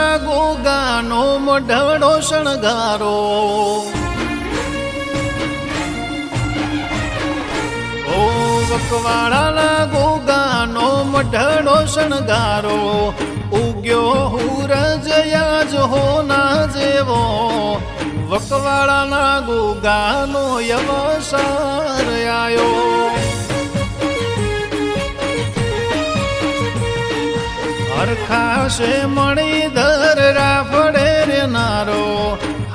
વકવાડાના ગોગાનો મઢડો શણગારો, ઓ વકવાડાના ગોગાનો મઢડો શણગારો, ઉગ્યો હુરજ યાજ હોના જેવો, વકવાડાના ગોગાનો યવસાર આયો. હરખાશે મણીધર રાફડે રે નારો,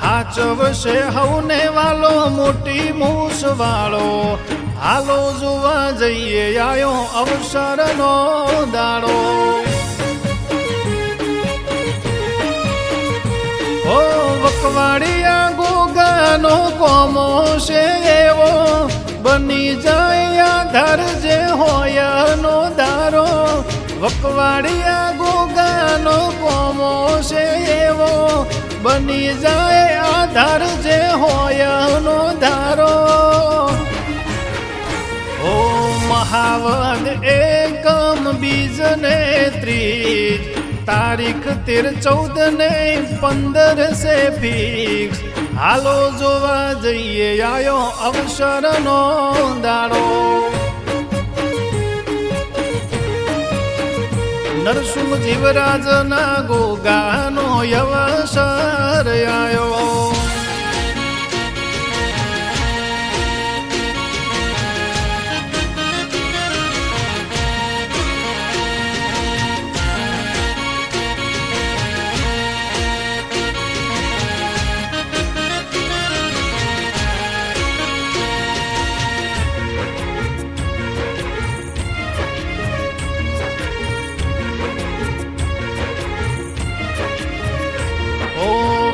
હાચવશે હવને વાલો મોટી મૂસ વાળો, હાલો જોવા જઈએ આયો અવસરનો દાડો. ઓ વકવાડિયા ગોગાનો કોમો છે એવો, બની જાય આધાર જે હોય નો દારો, વકવાડિયા ગોગાનો કોમો છે એવો, બની જાય આધાર જે હોય નો ધારો. ઓ મહાવદ એકમ બીજ ને ત્રીજ, તારીખ 13, 14 ને 15 સે ફિક્સ, હાલો જોવા જઈએ આયો અવસરનો દાડો. નરસિંહ જીવરાજના ગોગાનો યવસર આયો.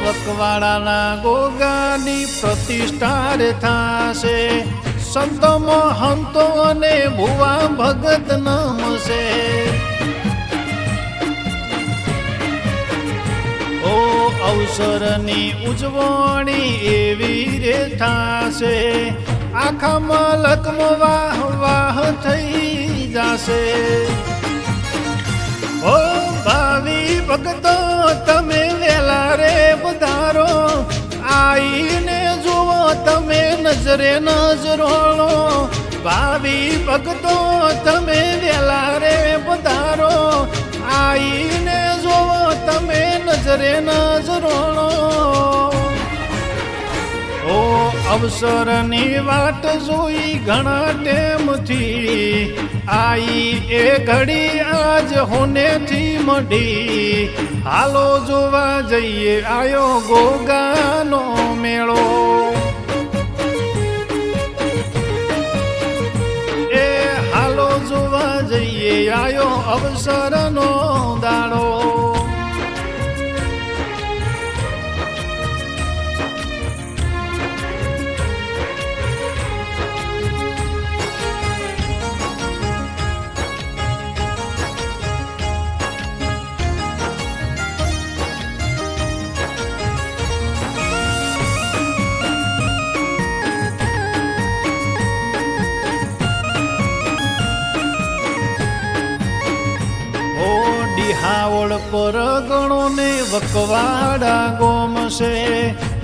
વકવાડાના ગોગાની પ્રતિષ્ઠા રે થાશે, સંતો મહંતો અને ભુવા ભગત નમશે. ઓ અવસરની ઉજવણી એવી રે થાશે, આખા મલકમાં વાહ વાહ થઈ જાશે. ઓ ભાવિ ભક્તો તમે વેલા રે પધારો, આઈને જુઓ તમે નજરે નજરોળો, ભાવિ ભક્તો તમે વેલા રે પધારો, આઈને જુઓ તમે નજરે નજરોળો. ઓ અવસરની વાટ જોઈ ઘણા ટેમથી, આઈ એ ઘડી આજ હોનેથી મઢી, હાલો જોવા જઈએ આયો ગોગાનો મેળો. એ હાલો જોવા જઈએ આયો અવસરનો દાડો. હાવળ પર ગણો ને વકવાડા ગોમશે,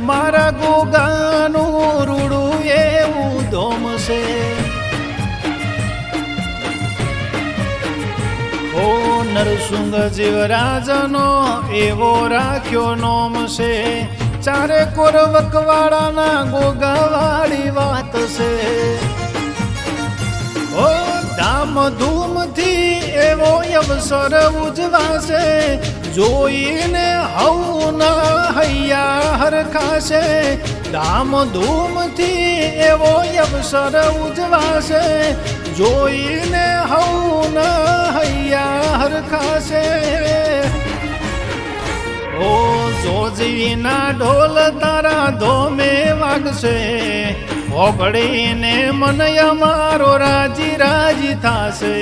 મારા ગોગાનું રૂડું એવું ધોમશે. ઓ નરસિંહ જીવરાજનો એવો રાખ્યો નોમ છે, ચારે કોર વકવાડાના ગોગાવાળી વાત છે. ઓ ધામધૂમથી એવો અવસર ઉજવાશે, જોઈને હવના હૈયા હરખાશે. ધામધૂમથી એવો અવસર ઉજવાશે, જોઈને હવના હૈયા હરખાશે. ઓ જોજીના ઢોલ તારા ધોમે વાગશે, ઓગળીને મન અમારો રાજી રાજી થાશે,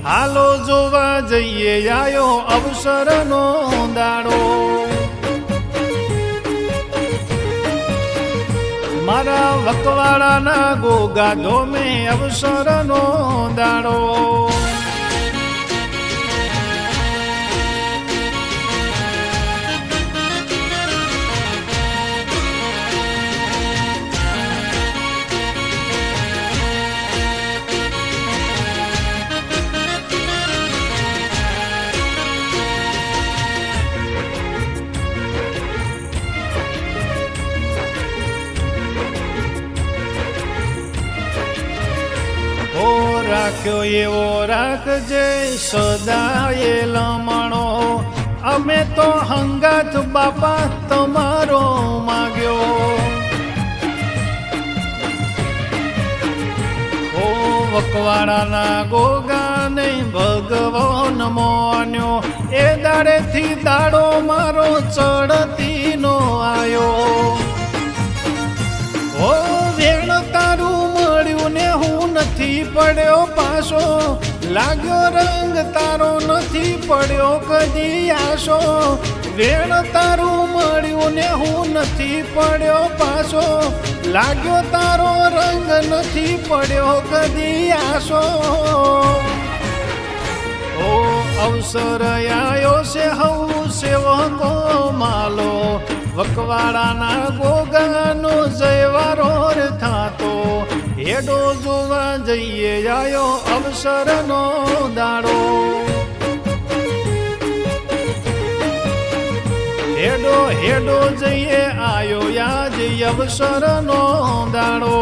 હાલો જોવા જઈએ આયો અવસરનો દાડો. મારા વકવાડાના ગોગા ધોમે અવસરનો દાડો. રાખ્યો એવો રાખજે સદાય લમણો, અમે તો હંગાથ બાપા તમારો માગ્યો. ઓ વકવાડાના ગોગાને ભગવાન મોન્યો, એ દાડેથી દાડો મારો ચડતી નો આયો. ઓ વેણ તારું મળ્યું ને હું નથી પડ્યો પાછો, લાગ્યો રંગ તારો નથી પડ્યો કદી આશો. વેણ તારું મળ્યું ને હું નથી પડ્યો પાછો, લાગ્યો તારો રંગ નથી પડ્યો કદી આશો. ઓ અવસર આયો છે હવું સેવકો માલો, વકવાડાના ગોગાનો જયવારો થાતો, હેડો જોવા જઈએ આયો અવસરનો દાડો. હેડો હેડો જઈએ આયો યાદ અવસરનો દાડો.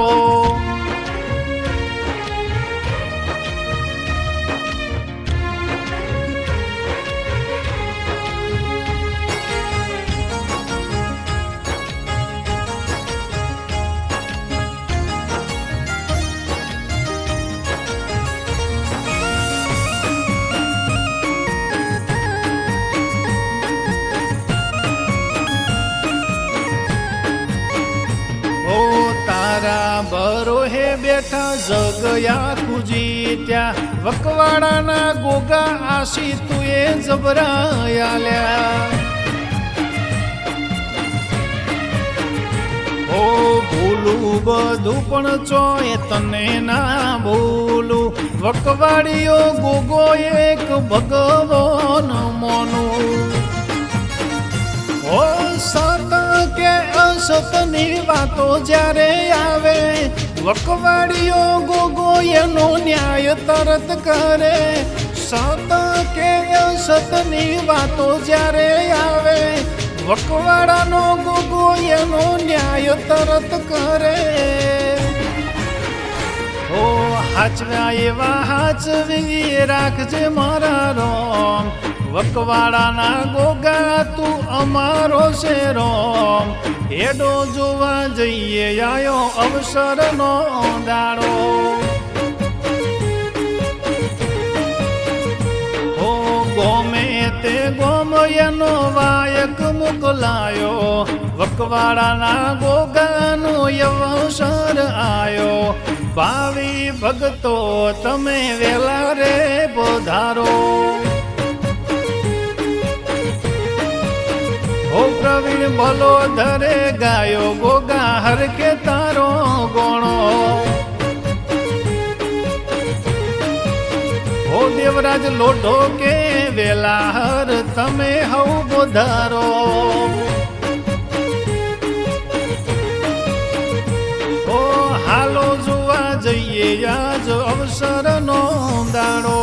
બરોહે બેઠા જગયા ખુજી ત્યાં, વકવાડાના ગોગા આશી તુએ જબરાયાલ્યા. ઓ ભૂલું બધું પણ ચોય તને ના ભૂલું, વકવાડીયો ગોગો એક ભગવાન મોનું. ઓ સત કે અસતની વાતો જ્યારે આવે, વકવાડીઓ ગોગો એનો ન્યાય તરત કરે. સત કે અસતની વાતો જ્યારે આવે, વકવાડાનો ગોગો એનો ન્યાય તરત કરે. ઓ હાચવ્યા એવા હાચવી રાખજે મારા રોમ, વકવાડાના ગોગા તું અમારો છે રોમ. હેડો જોવા જઈએ આયો અવસરનો દાડો. ઓ ગોમે તે ગોમ એનો વાયક મોકલાયો, વકવાડાના ગોગાનો અવસર આયો. ભાવી ભગતો તમે વેલા રે પધારો. ઓ પ્રવીણ બોલો ધરે ગાયો ગોગા હરકે તારો ગોણો. ઓ દેવરાજ લોઢો કે વેલા હર તમે હવ બોધારો. ઓ હાલો જોવા જઈએ આજ અવસરનો દાડો.